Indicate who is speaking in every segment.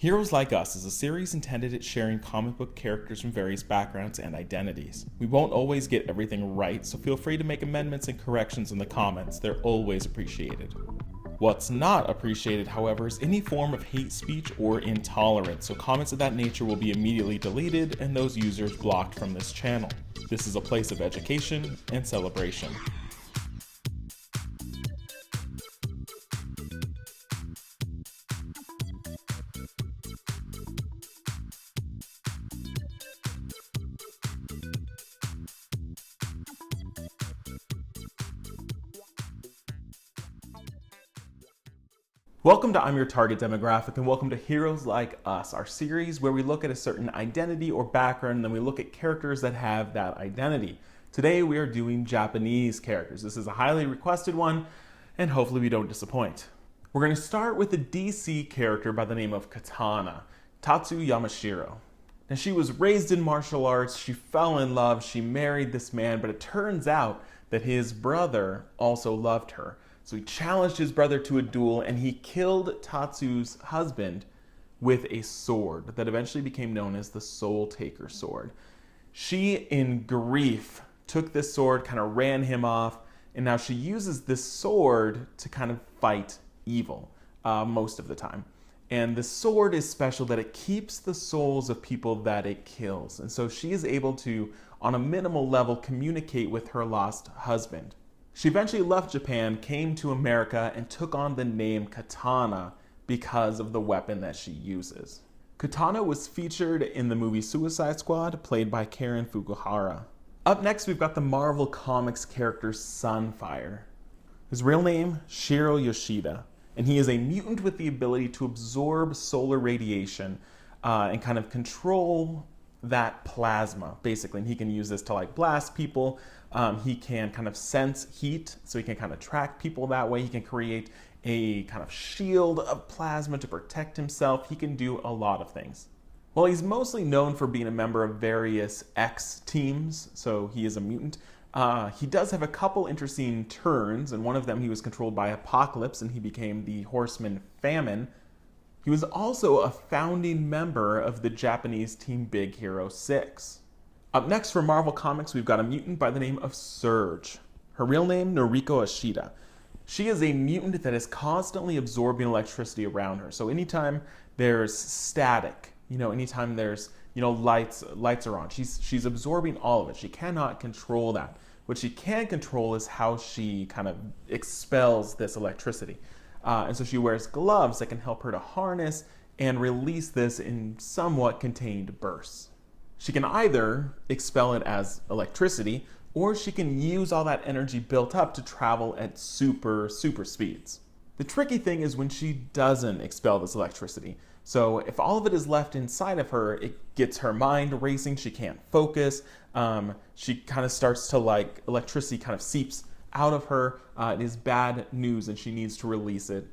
Speaker 1: Heroes Like Us is a series intended at sharing comic book characters from various backgrounds and identities. We won't always get everything right, so feel free to make amendments and corrections in the comments. They're always appreciated. What's not appreciated, however, is any form of hate speech or intolerance, so comments of that nature will be immediately deleted and those users blocked from this channel. This is a place of education and celebration. Welcome to I'm Your Target Demographic, and welcome to Heroes Like Us, our series where we look at a certain identity or background and then we look at characters that have that identity. Today we are doing Japanese characters. This is a highly requested one and hopefully we don't disappoint. We're going to start with a DC character by the name of Katana, Tatsu Yamashiro. Now she was raised in martial arts, she fell in love, she married this man, but it turns out that his brother also loved her. So he challenged his brother to a duel and he killed Tatsu's husband with a sword that eventually became known as the Soul Taker sword. She, in grief, took this sword, kind of ran him off, and now she uses this sword to kind of fight evil most of the time. And the sword is special that it keeps the souls of people that it kills. And so she is able to, on a minimal level, communicate with her lost husband. She eventually left Japan, came to America, and took on the name Katana because of the weapon that she uses. Katana was featured in the movie Suicide Squad, played by Karen Fukuhara. Up next, we've got the Marvel Comics character Sunfire. His real name, Shiro Yoshida, and he is a mutant with the ability to absorb solar radiation and kind of control that plasma, basically. And he can use this to like blast people. He can kind of sense heat, so he can kind of track people that way. He can create a kind of shield of plasma to protect himself. He can do a lot of things. Well, he's mostly known for being a member of various X teams, so he is a mutant. He does have a couple interesting turns, and one of them he was controlled by Apocalypse, and he became the Horseman Famine. He was also a founding member of the Japanese team Big Hero 6. Up next for Marvel Comics, we've got a mutant by the name of Surge. Her real name, Noriko Ashida. She is a mutant that is constantly absorbing electricity around her. So anytime there's static, anytime there's, lights are on, she's absorbing all of it. She cannot control that. What she can control is how she kind of expels this electricity. And so she wears gloves that can help her to harness and release this in somewhat contained bursts. She can either expel it as electricity, or she can use all that energy built up to travel at super speeds. The tricky thing is when she doesn't expel this electricity. So if all of it is left inside of her, it gets her mind racing, she can't focus, she kind of starts to electricity kind of seeps out of her. It is bad news and she needs to release it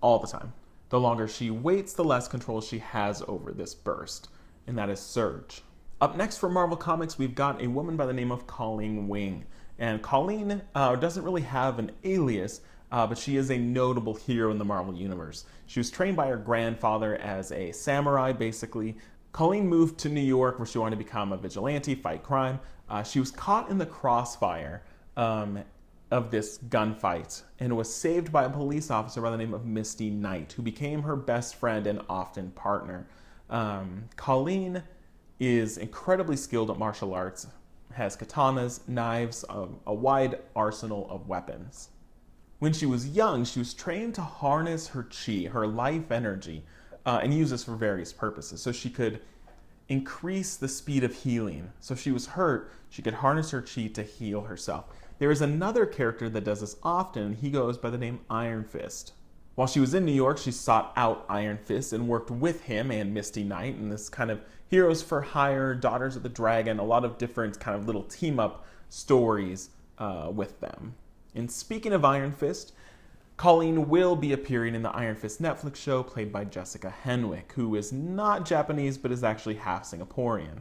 Speaker 1: all the time. The longer she waits, the less control she has over this burst, and that is Surge. Up next for Marvel Comics, we've got a woman by the name of Colleen Wing. And Colleen doesn't really have an alias, but she is a notable hero in the Marvel Universe. She was trained by her grandfather as a samurai, basically. Colleen moved to New York where she wanted to become a vigilante, fight crime. She was caught in the crossfire of this gunfight and was saved by a police officer by the name of Misty Knight, who became her best friend and often partner. Colleen is incredibly skilled at martial arts, has katanas, knives, a wide arsenal of weapons. When she was young, she was trained to harness her chi, her life energy, and use this for various purposes. So she could increase the speed of healing. So if she was hurt, she could harness her chi to heal herself. There is another character that does this often, and he goes by the name Iron Fist. While she was in New York, she sought out Iron Fist and worked with him and Misty Knight in this kind of Heroes for Hire, Daughters of the Dragon, a lot of different kind of little team-up stories with them. And speaking of Iron Fist, Colleen will be appearing in the Iron Fist Netflix show played by Jessica Henwick, who is not Japanese but is actually half Singaporean.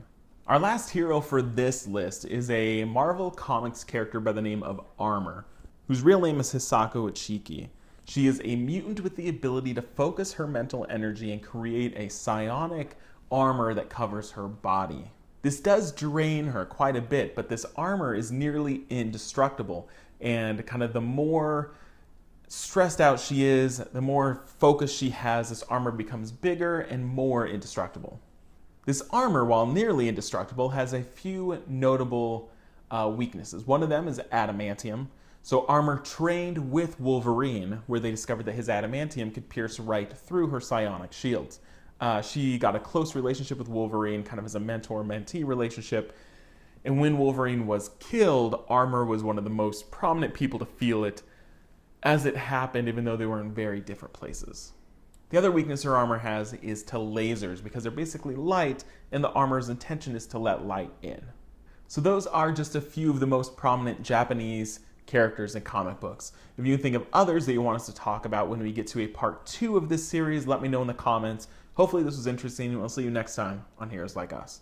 Speaker 1: Our last hero for this list is a Marvel Comics character by the name of Armor, whose real name is Hisako Ichiki. She is a mutant with the ability to focus her mental energy and create a psionic armor that covers her body. This does drain her quite a bit, but this armor is nearly indestructible, and kind of the more stressed out she is, the more focus she has, this armor becomes bigger and more indestructible. This armor, while nearly indestructible, has a few notable weaknesses. One of them is adamantium. So armor trained with Wolverine, where they discovered that his adamantium could pierce right through her psionic shields. She got a close relationship with Wolverine, kind of as a mentor-mentee relationship. And when Wolverine was killed, Armor was one of the most prominent people to feel it as it happened, even though they were in very different places. The other weakness her armor has is to lasers, because they're basically light, and the armor's intention is to let light in. So those are just a few of the most prominent Japanese characters in comic books. If you think of others that you want us to talk about when we get to a part 2 of this series, let me know in the comments. Hopefully this was interesting, and we'll see you next time on Heroes Like Us.